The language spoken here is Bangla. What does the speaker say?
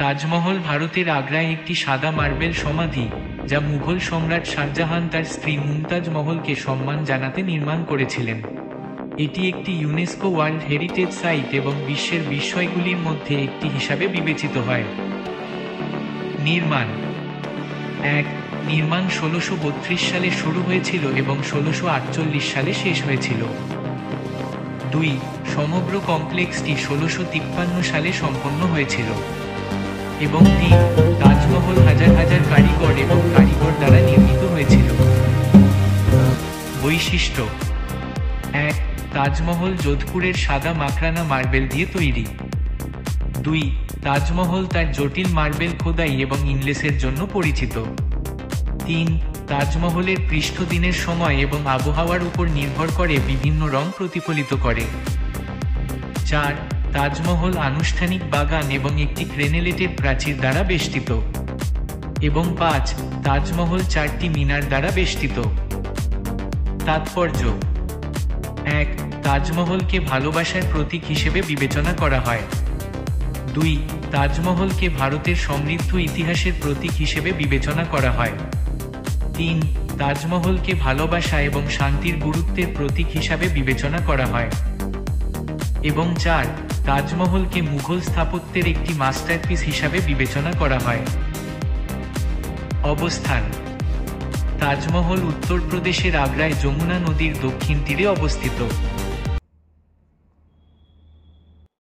তাজমহল ভারতের আগ্রায় একটি সাদা মার্বেল সমাধি, যা মুঘল সম্রাট শাহজাহান তার স্ত্রী মুমতাজ মহলকে সম্মান জানাতে নির্মাণ করেছিলেন। এটি একটি ইউনেস্কো ওয়ার্ল্ড হেরিটেজ সাইট এবং বিশ্বের বিস্ময়গুলির মধ্যে একটি হিসাবে বিবেচিত হয়। নির্মাণ। 1. নির্মাণ 1632 সালে শুরু হয়েছিল এবং 1648 সালে শেষ হয়েছিল। 2. সমগ্র কমপ্লেক্সটি 1653 সালে সম্পন্ন হয়েছিল। এবং 3. তাজমহল হাজার হাজার কারিগর এবং কারিগর দ্বারা নির্মিত হয়েছিল। বৈশিষ্ট্য। 1. তাজমহল যোধপুরের সাদা মাখরানা মার্বেল দিয়ে তৈরি। 2. তাজমহল তার জটিল মার্বেল খোদাই এবং ইনলেসের জন্য পরিচিত। 3. তাজমহলের পৃষ্ঠ দিনের সময় এবং আবহাওয়ার উপর নির্ভর করে বিভিন্ন রং প্রতিফলিত করে। 4. তাজমহল আনুষ্ঠানিক বাগান এবং একটি ক্রেনেলেটেড প্রাচীর দ্বারা বেষ্টিত। এবং 5. তাজমহল 4টি মিনার দ্বারা বেষ্টিত। তাৎপর্য। 1. তাজমহলকে ভালোবাসার প্রতীক হিসেবে বিবেচনা করা হয়। 2. তাজমহলকে ভারতের সমৃদ্ধ ইতিহাসের প্রতীক হিসেবে বিবেচনা করা হয়। 3. তাজমহলকে ভালোবাসা এবং শান্তির গুরুত্বের প্রতীক হিসাবে বিবেচনা করা হয়। এবং 4. তাজমহলকে মুঘল স্থাপত্যের একটি মাস্টারপিস হিসাবে বিবেচনা করা হয়। অবস্থান। তাজমহল উত্তরপ্রদেশের আগ্রায় যমুনা নদীর দক্ষিণ তীরে অবস্থিত।